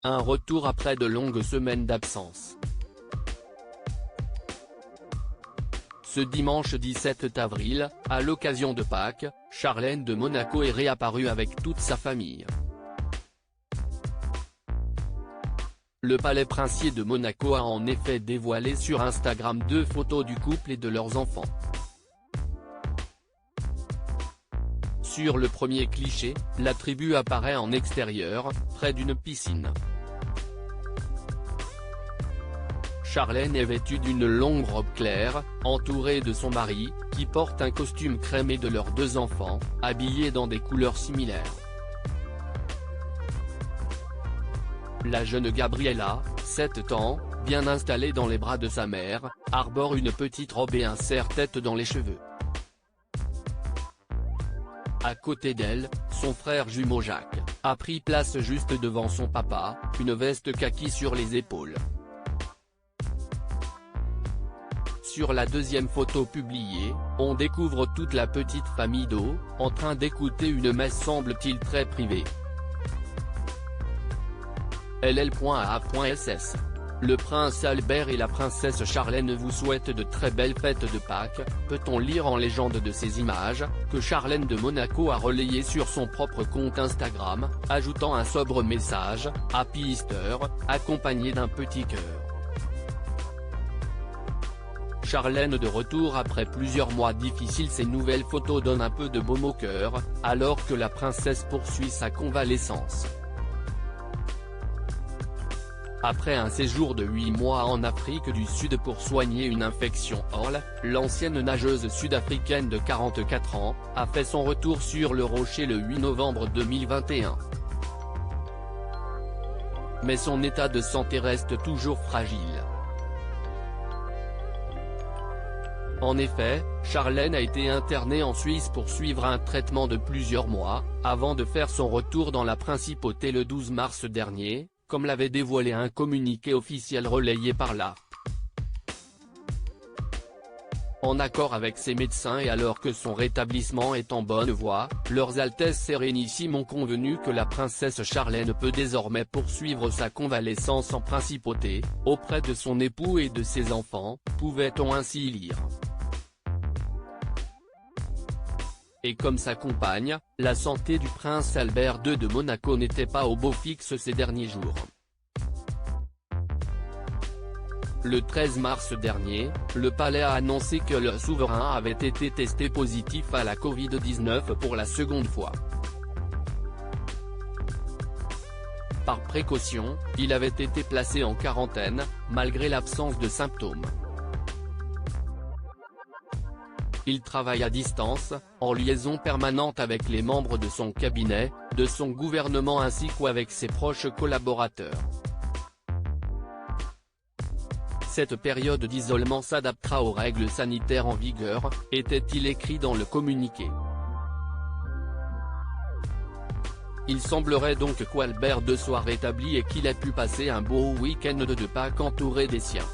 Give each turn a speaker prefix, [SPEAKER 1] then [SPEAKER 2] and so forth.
[SPEAKER 1] un retour après de longues semaines d'absence. Ce dimanche 17 avril, à l'occasion de Pâques, Charlène de Monaco est réapparue avec toute sa famille. Le palais princier de Monaco a en effet dévoilé sur Instagram 2 photos du couple et de leurs enfants. Sur le premier cliché, la tribu apparaît en extérieur, près d'une piscine. Charlène est vêtue d'une longue robe claire, entourée de son mari, qui porte un costume crème et de leurs 2 enfants, habillés dans des couleurs similaires. La jeune Gabriella, 7 ans, bien installée dans les bras de sa mère, arbore une petite robe et un serre-tête dans les cheveux. À côté d'elle, son frère jumeau Jacques, a pris place juste devant son papa, une veste kaki sur les épaules. Sur la deuxième photo publiée, on découvre toute la petite famille d'eau, en train d'écouter une messe semble-t-il très privée. LL.A.SS. Le prince Albert et la princesse Charlène vous souhaitent de très belles fêtes de Pâques, peut-on lire en légende de ces images, que Charlène de Monaco a relayé sur son propre compte Instagram, ajoutant un sobre message, Happy Easter, accompagné d'un petit cœur. Charlène de retour après plusieurs mois difficiles, ces nouvelles photos donnent un peu de baume au cœur, alors que la princesse poursuit sa convalescence. Après un séjour de 8 mois en Afrique du Sud pour soigner une infection ORL, l'ancienne nageuse sud-africaine de 44 ans, a fait son retour sur le rocher le 8 novembre 2021. Mais son état de santé reste toujours fragile. En effet, Charlène a été internée en Suisse pour suivre un traitement de plusieurs mois, avant de faire son retour dans la principauté le 12 mars dernier, comme l'avait dévoilé un communiqué officiel relayé par l'AFP. En accord avec ses médecins et alors que son rétablissement est en bonne voie, leurs Altesses Sérénissimes ont convenu que la princesse Charlène peut désormais poursuivre sa convalescence en principauté, auprès de son époux et de ses enfants, pouvait-on ainsi lire. Et comme sa compagne, la santé du prince Albert II de Monaco n'était pas au beau fixe ces derniers jours. Le 13 mars dernier, le palais a annoncé que le souverain avait été testé positif à la Covid-19 pour la seconde fois. Par précaution, il avait été placé en quarantaine, malgré l'absence de symptômes. Il travaille à distance, en liaison permanente avec les membres de son cabinet, de son gouvernement ainsi qu'avec ses proches collaborateurs. Cette période d'isolement s'adaptera aux règles sanitaires en vigueur, était-il écrit dans le communiqué. Il semblerait donc qu'Albert II soit rétabli et qu'il ait pu passer un beau week-end de Pâques entouré des siens.